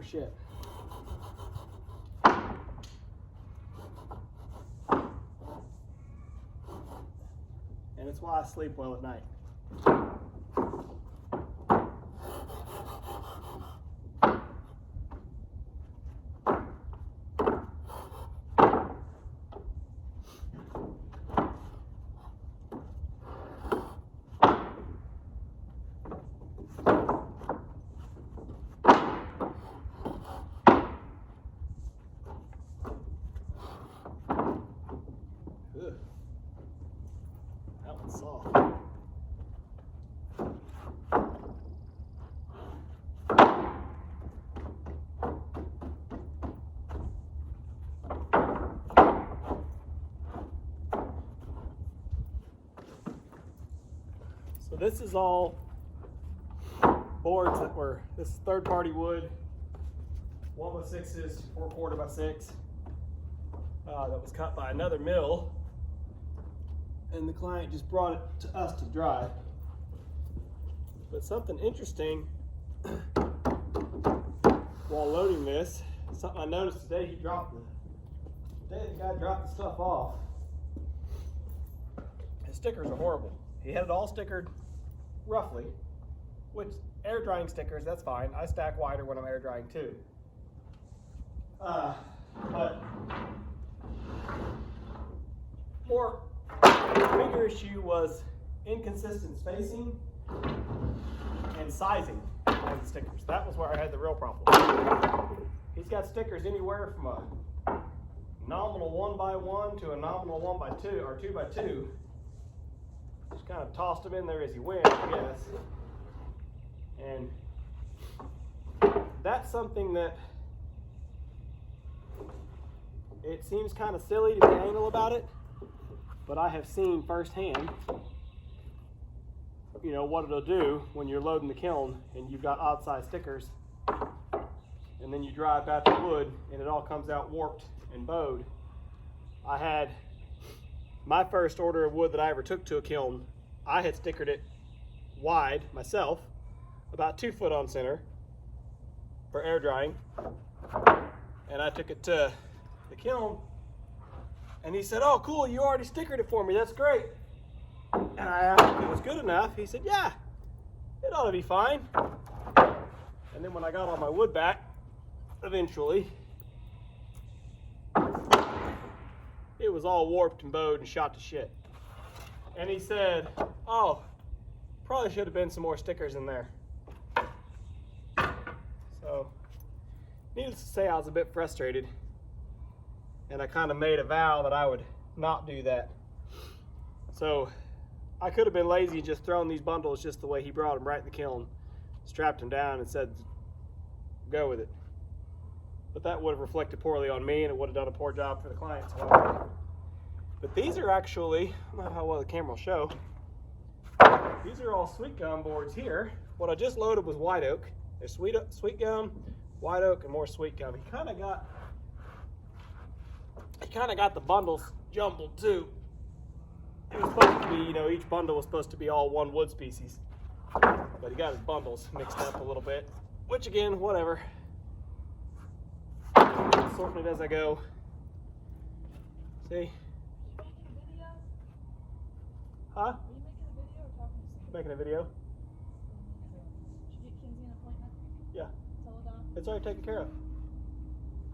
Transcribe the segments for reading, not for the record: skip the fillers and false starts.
shit. And it's why I sleep well at night. Ugh. That one's soft. So this is all boards that were, this is third-party wood, 1/6, 4/4 by 6, that was cut by another mill, and the client just brought it to us to dry. But something interesting while loading this, something I noticed today, the day the guy dropped the stuff off, his stickers are horrible. He had it all stickered roughly, which air drying stickers, that's fine. I stack wider when I'm air drying too. But bigger issue was inconsistent spacing and sizing of the stickers. That was where I had the real problem. He's got stickers anywhere from a nominal 1x1 to a nominal 1x2 or 2x2. Just kind of tossed them in there as he went, I guess. And that's something that it seems kind of silly to be anal about it, but I have seen firsthand, you know, what it'll do when you're loading the kiln and you've got odd size stickers, and then you dry batch of wood and it all comes out warped and bowed. I had my first order of wood that I ever took to a kiln, I had stickered it wide myself, about 2 foot on center for air drying, and I took it to the kiln and he said, "Oh cool, you already stickered it for me, that's great." And I asked if it was good enough. He said, "Yeah, it ought to be fine." And then when I got all my wood back, eventually, it was all warped and bowed and shot to shit. And he said, "Oh, probably should have been some more stickers in there." So, needless to say, I was a bit frustrated. And I kind of made a vow that I would not do that. So, I could have been lazy and just thrown these bundles just the way he brought them right in the kiln, strapped them down and said, "Go with it." But that would have reflected poorly on me and it would have done a poor job for the client. But these are actually, I don't know how well the camera will show, these are all sweet gum boards here. What I just loaded was white oak. There's sweet gum, white oak, and more sweet gum. He kind of got the bundles jumbled too. It was supposed to be, you know, each bundle was supposed to be all one wood species. But he got his bundles mixed up a little bit, which again, whatever. Sorting it as I go. See? Huh? Are you making a video or talking to somebody? Making a video? Should you get Kinsey an appointment? Yeah. Teledon? It's already taken care of.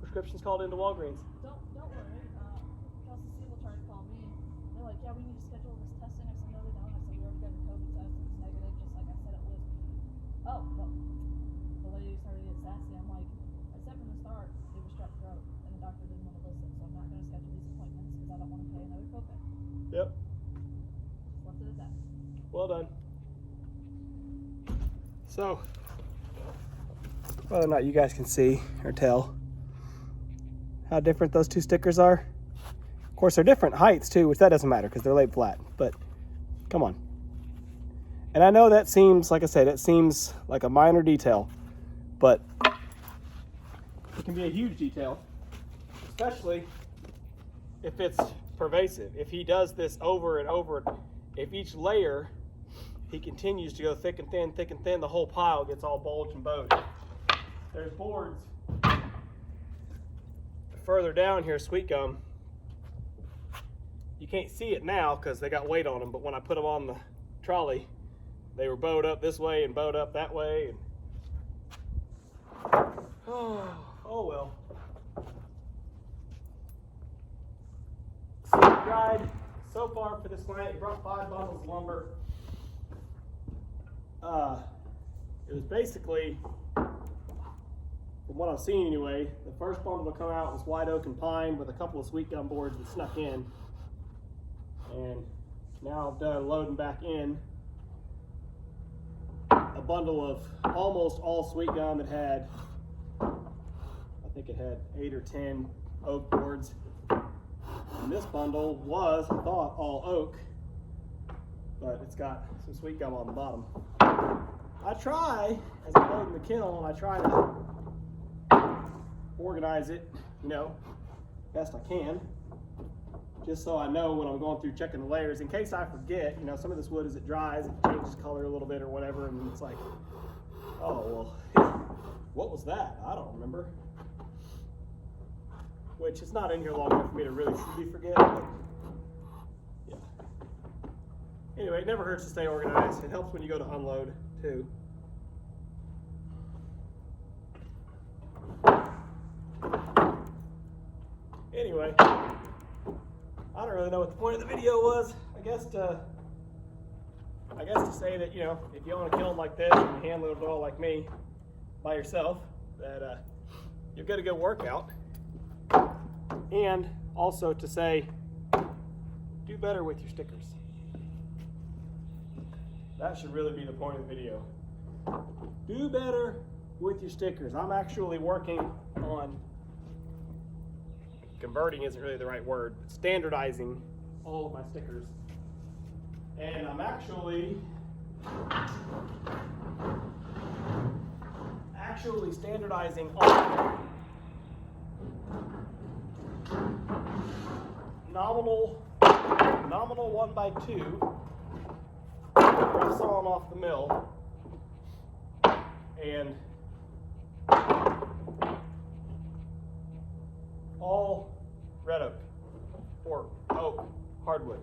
Prescription's called into Walgreens. Don't worry. Kelsey C will try to call me. They're like, "Yeah, we need to schedule this testing." I said, "No, we don't." I said, "We already got the COVID test and it's negative, just like I said it was." Oh, well, the lady started to get sassy. I'm like, I said from the start, it was strep throat, and the doctor didn't want to listen, so I'm not going to schedule these appointments because I don't want to pay another copay. Yep. Just left it at that. Well done. So, whether or not you guys can see or tell how different those two stickers are. Of course, they're different heights too, which that doesn't matter because they're laid flat, but come on. And I know that seems, like I said, it seems like a minor detail, but it can be a huge detail, especially if it's pervasive. If he does this over and over, if each layer he continues to go thick and thin, the whole pile gets all bulged and bowed. There's boards further down here, sweet gum. You can't see it now because they got weight on them, but when I put them on the trolley, they were bowed up this way and bowed up that way. And oh well. So we dried so far for this client. He brought 5 bundles of lumber. It was basically, from what I've seen anyway, the first bundle to come out was white oak and pine with a couple of sweet gum boards that snuck in. And now I've done loading back in a bundle of almost all sweet gum. It had, I think it had 8 or 10 oak boards. And this bundle was, I thought, all oak, but it's got some sweet gum on the bottom. I try, as I'm loading the kiln, I try to organize it, you know, best I can, just so I know when I'm going through checking the layers, in case I forget. You know, some of this wood, as it dries, it changes color a little bit or whatever, and it's like, oh, well, what was that? I don't remember. Which is not in here long enough for me to really truly forget, but yeah. Anyway, it never hurts to stay organized. It helps when you go to unload, too. Anyway, I don't really know what the point of the video was. I guess to say that, you know, if you own a kiln like this and you hand load it all like me by yourself, that you'll get a good workout. And also to say, do better with your stickers. That should really be the point of the video. Do better with your stickers. I'm actually working on, converting isn't really the right word, but standardizing all of my stickers. And I'm actually standardizing all nominal 1x2 rough sawing off the mill, and all red oak or oak hardwood.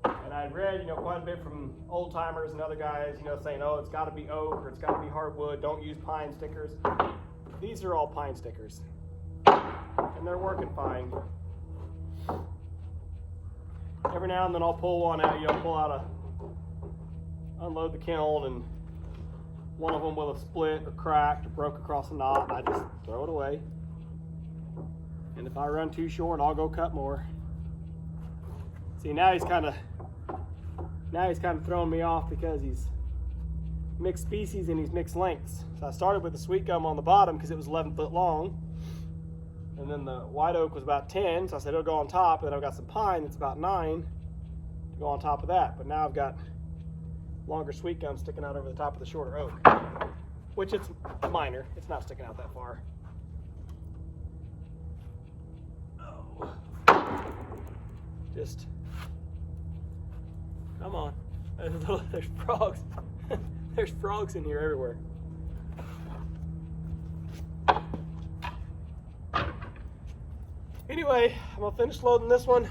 And I'd read, you know, quite a bit from old timers and other guys, you know, saying, oh, it's got to be oak or it's got to be hardwood. Don't use pine stickers. These are all pine stickers, and they're working fine. Every now and then I'll pull one out, you know, unload the kiln, and one of them will have split or cracked or broke across a knot, and I just throw it away. And if I run too short, I'll go cut more. See, now he's kind of throwing me off because he's mixed species and he's mixed lengths. So I started with the sweet gum on the bottom because it was 11 foot long. And then the white oak was about 10, so I said it'll go on top. And then I've got some pine that's about 9 to go on top of that. But now I've got longer sweet gum sticking out over the top of the shorter oak, which it's minor. It's not sticking out that far. Oh. Just, come on. There's frogs. There's frogs in here everywhere. Anyway, I'm gonna finish loading this one,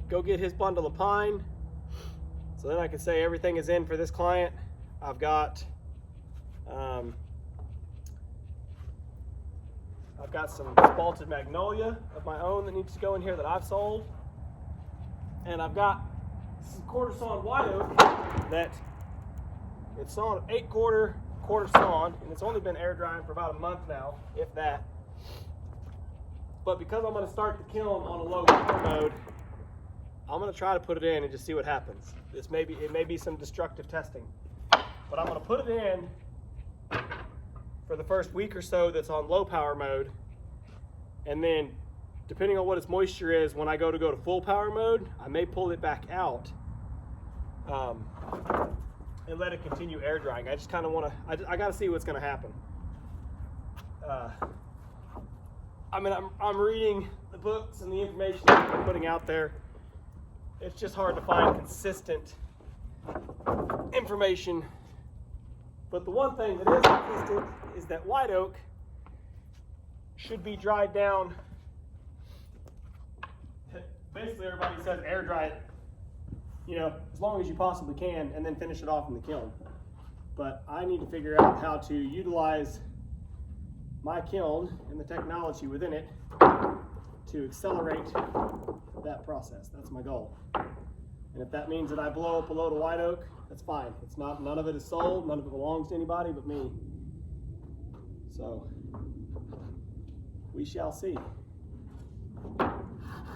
go get his bundle of pine, so then I can say everything is in for this client. I've got some spalted magnolia of my own that needs to go in here that I've sold, and I've got some quarter sawn white oak that it's sawn 8/4 quarter sawn, and it's only been air drying for about a month now, if that. But because I'm going to start the kiln on a low power mode, I'm going to try to put it in and just see what happens. It may be some destructive testing, but I'm going to put it in for the first week or so that's on low power mode, and then depending on what its moisture is, when I go to full power mode, I may pull it back out and let it continue air drying. I just kind of want to, I got to see what's going to happen. I mean, I'm reading the books and the information that they're putting out there. It's just hard to find consistent information. But the one thing that is consistent is that white oak should be dried down. Basically, everybody says air dry it, you know, as long as you possibly can, and then finish it off in the kiln. But I need to figure out how to utilize my kiln and the technology within it to accelerate that process. That's my goal. And if that means that I blow up a load of white oak, that's fine. It's not, none of it is sold, none of it belongs to anybody but me. So we shall see.